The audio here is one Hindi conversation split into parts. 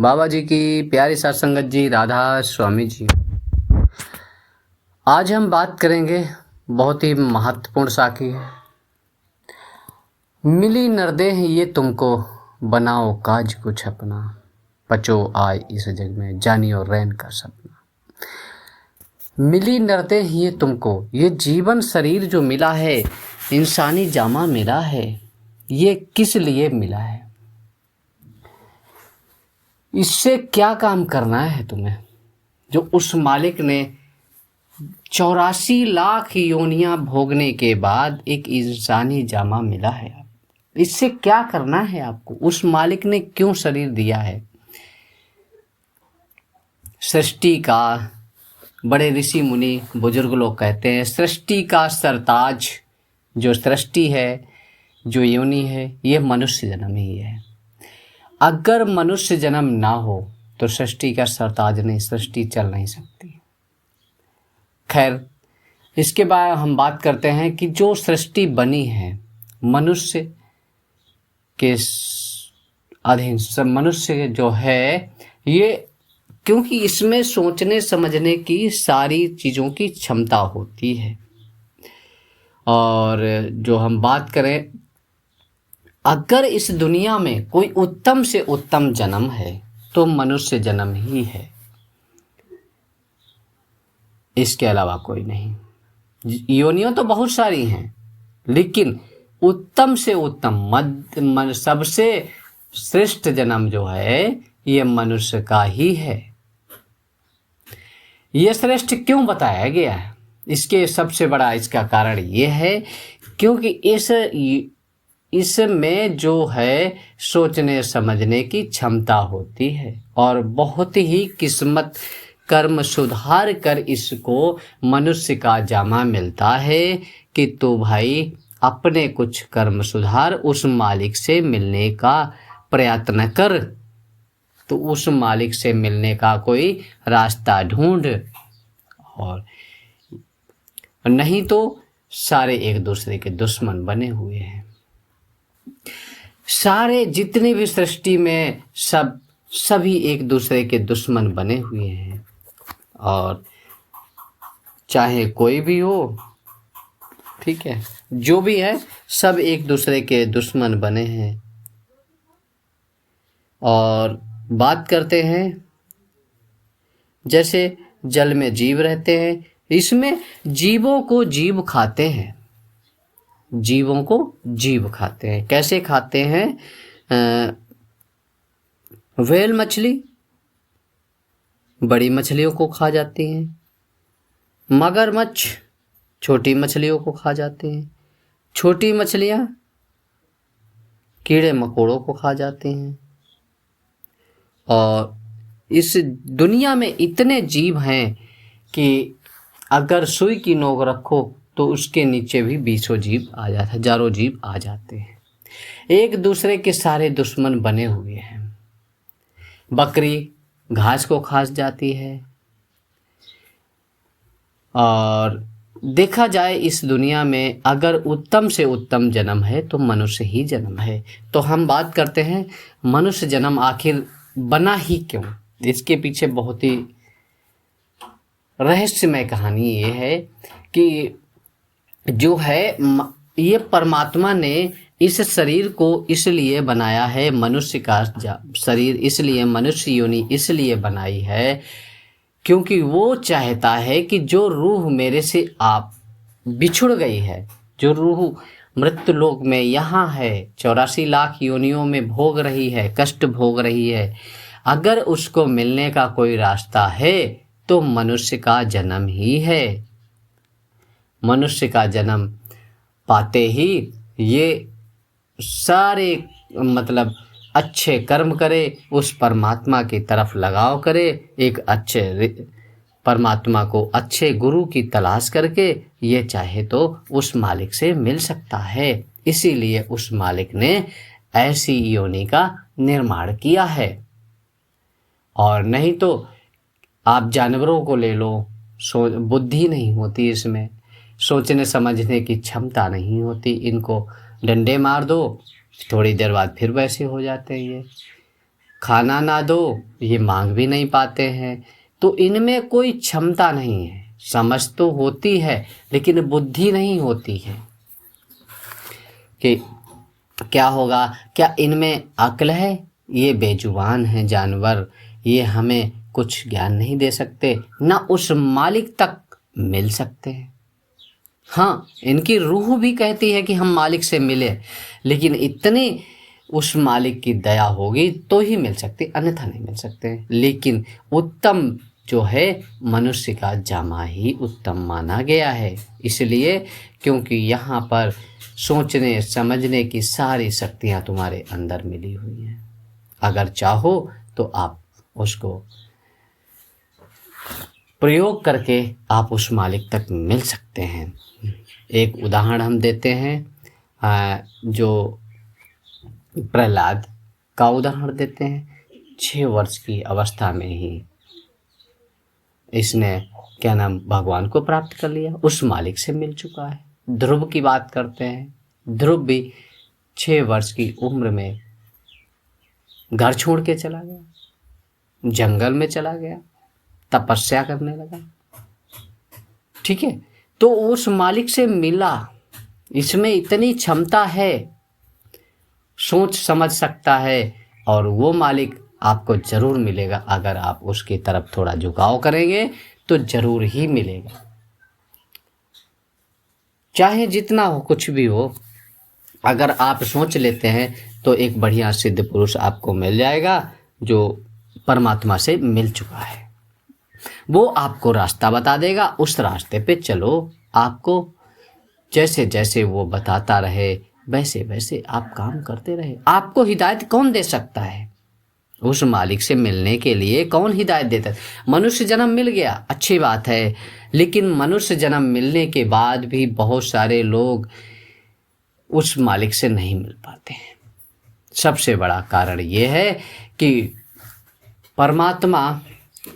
बाबा जी की प्यारी साथ संगत जी, राधा स्वामी जी। आज हम बात करेंगे बहुत ही महत्वपूर्ण साखी है। मिली नरदेह ये तुमको, बनाओ काज कुछ अपना, पचो आए इस जग में, जानियो रैन का सपना। मिली नरदेह ये तुमको, ये जीवन शरीर जो मिला है, इंसानी जामा मिला है, ये किस लिए मिला है? इससे क्या काम करना है तुम्हें, जो उस मालिक ने 84 लाख योनियां भोगने के बाद एक इंसानी जामा मिला है। इससे क्या करना है आपको? उस मालिक ने क्यों शरीर दिया है? सृष्टि का, बड़े ऋषि मुनि बुजुर्ग लोग कहते हैं, सृष्टि का सरताज जो सृष्टि है, जो योनि है, ये मनुष्य जन्म ही है। अगर मनुष्य जन्म ना हो तो सृष्टि का सरताज नहीं, सृष्टि चल नहीं सकती। खैर, इसके बाद हम बात करते हैं कि जो सृष्टि बनी है मनुष्य के अधीन, सब मनुष्य जो है ये, क्योंकि इसमें सोचने समझने की सारी चीज़ों की क्षमता होती है। और जो हम बात करें, अगर इस दुनिया में कोई उत्तम से उत्तम जन्म है तो मनुष्य जन्म ही है, इसके अलावा कोई नहीं। योनियां तो बहुत सारी हैं, लेकिन उत्तम से उत्तम सबसे श्रेष्ठ जन्म जो है ये मनुष्य का ही है। ये श्रेष्ठ क्यों बताया गया है? इसके सबसे बड़ा इसका कारण ये है क्योंकि इसमें जो है सोचने समझने की क्षमता होती है और बहुत ही किस्मत कर्म सुधार कर इसको मनुष्य का जामा मिलता है कि तो भाई अपने कुछ कर्म सुधार, उस मालिक से मिलने का प्रयत्न कर, तो उस मालिक से मिलने का कोई रास्ता ढूंढ, और नहीं तो सारे एक दूसरे के दुश्मन बने हुए हैं। सारे जितने भी सृष्टि में सभी एक दूसरे के दुश्मन बने हुए हैं, और चाहे कोई भी हो, ठीक है, जो भी है सब एक दूसरे के दुश्मन बने हैं। और बात करते हैं, जैसे जल में जीव रहते हैं, इसमें जीवों को जीव खाते हैं, जीवों को जीव खाते हैं। कैसे खाते हैं? व्हेल मछली बड़ी मछलियों को खा जाती हैं, मगरमच्छ छोटी मछलियों को खा जाते हैं, छोटी मछलियाँ कीड़े मकोड़ों को खा जाती हैं। और इस दुनिया में इतने जीव हैं कि अगर सुई की नोक रखो तो उसके नीचे भी 20 जीव आ जाते, हजारों जीव आ जाते हैं। एक दूसरे के सारे दुश्मन बने हुए हैं। बकरी घास को खा जाती है। और देखा जाए इस दुनिया में अगर उत्तम से उत्तम जन्म है तो मनुष्य ही जन्म है। तो हम बात करते हैं मनुष्य जन्म आखिर बना ही क्यों? इसके पीछे बहुत ही रहस्यमय कहानी ये है कि जो है ये परमात्मा ने इस शरीर को इसलिए बनाया है, मनुष्य का शरीर इसलिए, मनुष्य योनि इसलिए बनाई है क्योंकि वो चाहता है कि जो रूह मेरे से आप बिछुड़ गई है, जो रूह मृत्यु लोक में यहाँ है, 84 लाख योनियों में भोग रही है, कष्ट भोग रही है, अगर उसको मिलने का कोई रास्ता है तो मनुष्य का जन्म ही है। मनुष्य का जन्म पाते ही ये सारे अच्छे कर्म करे, उस परमात्मा की तरफ लगाव करे, एक अच्छे परमात्मा को, अच्छे गुरु की तलाश करके ये चाहे तो उस मालिक से मिल सकता है। इसीलिए उस मालिक ने ऐसी योनि का निर्माण किया है। और नहीं तो आप जानवरों को ले लो, बुद्धि नहीं होती, इसमें सोचने समझने की क्षमता नहीं होती, इनको डंडे मार दो थोड़ी देर बाद फिर वैसे हो जाते हैं ये। खाना ना दो ये मांग भी नहीं पाते हैं। तो इनमें कोई क्षमता नहीं है, समझ तो होती है लेकिन बुद्धि नहीं होती है कि क्या होगा, क्या इनमें अक्ल है? ये बेजुबान हैं जानवर, ये हमें कुछ ज्ञान नहीं दे सकते, ना उस मालिक तक मिल सकते हैं। हाँ, इनकी रूह भी कहती है कि हम मालिक से मिले, लेकिन इतनी उस मालिक की दया होगी तो ही मिल सकती, अन्यथा नहीं मिल सकते। लेकिन उत्तम जो है मनुष्य का जामा ही उत्तम माना गया है, इसलिए क्योंकि यहाँ पर सोचने समझने की सारी शक्तियाँ तुम्हारे अंदर मिली हुई हैं। अगर चाहो तो आप उसको प्रयोग करके आप उस मालिक तक मिल सकते हैं। एक उदाहरण हम देते हैं, जो प्रहलाद का उदाहरण देते हैं। 6 वर्ष की अवस्था में ही इसने क्या नाम भगवान को प्राप्त कर लिया, उस मालिक से मिल चुका है। ध्रुव की बात करते हैं, ध्रुव भी 6 वर्ष की उम्र में घर छोड़ के चला गया, जंगल में चला गया, तपस्या करने लगा। ठीक है, तो उस मालिक से मिला। इसमें इतनी क्षमता है, सोच समझ सकता है, और वो मालिक आपको जरूर मिलेगा। अगर आप उसकी तरफ थोड़ा झुकाव करेंगे तो जरूर ही मिलेगा, चाहे जितना हो, कुछ भी हो। अगर आप सोच लेते हैं तो एक बढ़िया सिद्ध पुरुष आपको मिल जाएगा जो परमात्मा से मिल चुका है। वो आपको रास्ता बता देगा, उस रास्ते पे चलो। आपको जैसे जैसे वो बताता रहे वैसे वैसे आप काम करते रहे। आपको हिदायत कौन दे सकता है? उस मालिक से मिलने के लिए कौन हिदायत देता है? मनुष्य जन्म मिल गया, अच्छी बात है, लेकिन मनुष्य जन्म मिलने के बाद भी बहुत सारे लोग उस मालिक से नहीं मिल पाते हैं। सबसे बड़ा कारण ये है कि परमात्मा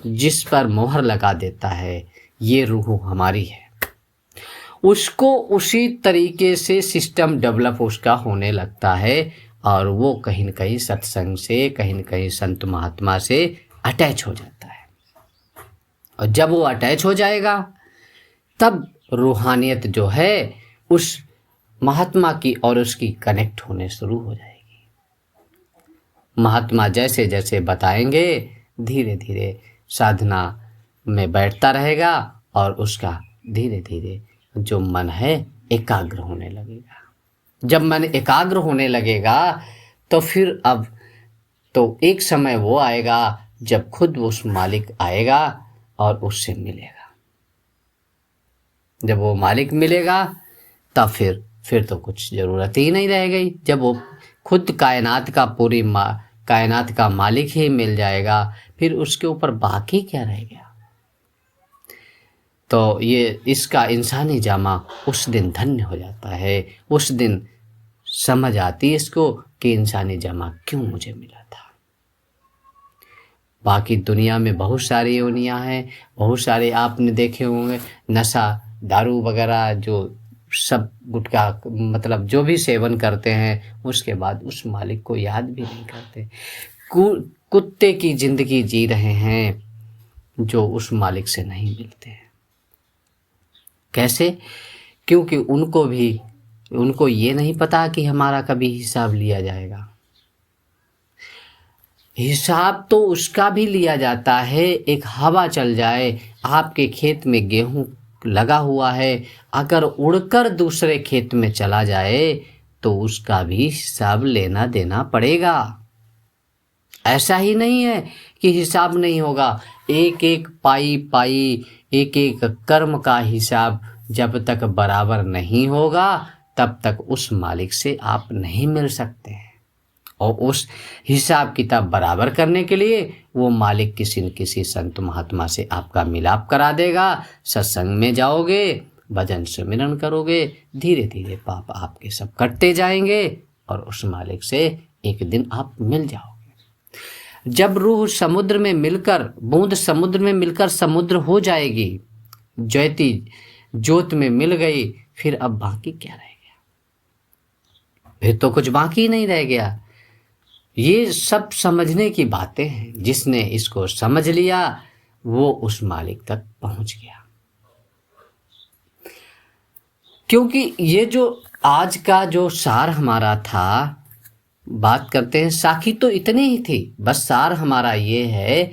जिस पर मोहर लगा देता है, ये रूह हमारी है, उसको उसी तरीके से सिस्टम डेवलप उसका होने लगता है, और वो कहीं न कहीं सत्संग से, कहीं न कहीं संत महात्मा से अटैच हो जाता है। और जब वो अटैच हो जाएगा तब रूहानियत जो है उस महात्मा की और उसकी कनेक्ट होने शुरू हो जाएगी। महात्मा जैसे जैसे बताएंगे धीरे धीरे साधना में बैठता रहेगा, और उसका धीरे धीरे जो मन है एकाग्र होने लगेगा। जब मन एकाग्र होने लगेगा तो फिर अब तो एक समय वो आएगा जब खुद उस मालिक आएगा और उससे मिलेगा। जब वो मालिक मिलेगा तब फिर तो कुछ ज़रूरत ही नहीं रह गई। जब वो खुद कायनात का कायनात का मालिक ही मिल जाएगा, फिर उसके ऊपर बाकी क्या रह गया? तो ये इसका इंसानी जामा उस दिन धन्य हो जाता है। उस दिन समझ आती है इसको कि इंसानी जामा क्यों मुझे मिला था। बाकी दुनिया में बहुत सारी योनियां हैं, बहुत सारे आपने देखे होंगे नशा दारू वगैरह, जो सब गुटखा मतलब जो भी सेवन करते हैं, उसके बाद उस मालिक को याद भी नहीं करते। कुत्ते की जिंदगी जी रहे हैं जो उस मालिक से नहीं मिलते हैं। कैसे? क्योंकि उनको ये नहीं पता कि हमारा कभी हिसाब लिया जाएगा। हिसाब तो उसका भी लिया जाता है। एक हवा चल जाए, आपके खेत में गेहूं लगा हुआ है, अगर उड़कर दूसरे खेत में चला जाए तो उसका भी हिसाब लेना देना पड़ेगा। ऐसा ही नहीं है कि हिसाब नहीं होगा। एक एक पाई पाई, एक एक कर्म का हिसाब जब तक बराबर नहीं होगा तब तक उस मालिक से आप नहीं मिल सकते हैं। और उस हिसाब किताब बराबर करने के लिए वो मालिक किसी न किसी संत महात्मा से आपका मिलाप करा देगा। सत्संग में जाओगे, भजन सुमिरन करोगे, धीरे धीरे पाप आपके सब कटते जाएंगे और उस मालिक से एक दिन आप मिल जाओगे। जब रूह समुद्र में मिलकर, बूंद समुद्र में मिलकर समुद्र हो जाएगी, ज्योति ज्योत में मिल गई, फिर अब बाकी क्या रह गया? फिर तो कुछ बाकी नहीं रह गया। ये सब समझने की बातें हैं। जिसने इसको समझ लिया वो उस मालिक तक पहुंच गया। क्योंकि ये जो आज का जो सार हमारा था, बात करते हैं, साखी तो इतनी ही थी। बस सार हमारा ये है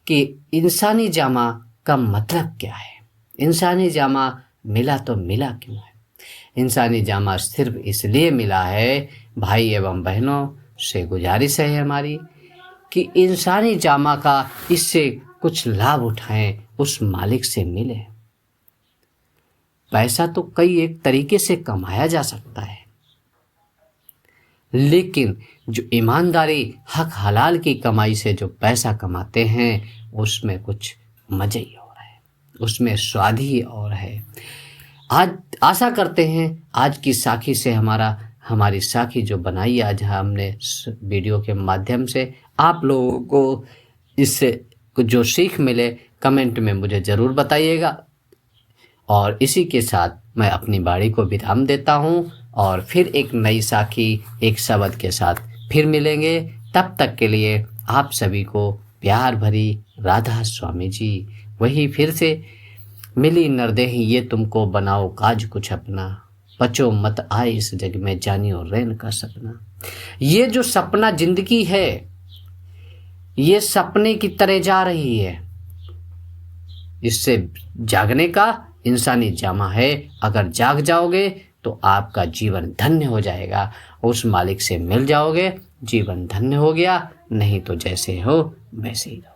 कि इंसानी जामा का मतलब क्या है, इंसानी जामा मिला तो मिला क्यों है। इंसानी जामा सिर्फ इसलिए मिला है, भाई एवं बहनों से गुजारिश है हमारी कि इंसानी जामा का इससे कुछ लाभ उठाएं, उस मालिक से मिले। पैसा तो कई एक तरीके से कमाया जा सकता है, लेकिन जो ईमानदारी हक हलाल की कमाई से जो पैसा कमाते हैं उसमें कुछ मज़ा ही और है, उसमें स्वाद ही और है। आज आशा करते हैं आज की साखी से हमारी साखी जो बनाई आज हमने वीडियो के माध्यम से, आप लोगों को इससे जो सीख मिले कमेंट में मुझे ज़रूर बताइएगा। और इसी के साथ मैं अपनी बाड़ी को विराम देता हूँ और फिर एक नई साखी एक शब्द के साथ फिर मिलेंगे। तब तक के लिए आप सभी को प्यार भरी राधा स्वामी जी। वही फिर से मिली नरदेही ये तुमको बनाओ काज कुछ अपना, बचो मत आए इस जग में जानियो रैन का सपना। ये जो सपना जिंदगी है ये सपने की तरह जा रही है, इससे जागने का इंसानी जामा है। अगर जाग जाओगे तो आपका जीवन धन्य हो जाएगा, उस मालिक से मिल जाओगे, जीवन धन्य हो गया। नहीं तो जैसे हो वैसे ही रहो।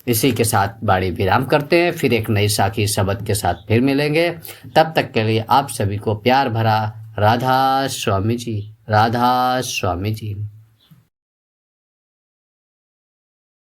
इसी के साथ बाड़ी विराम करते हैं, फिर एक नई साखी शब्द के साथ फिर मिलेंगे। तब तक के लिए आप सभी को प्यार भरा राधा स्वामी जी, राधा स्वामी जी।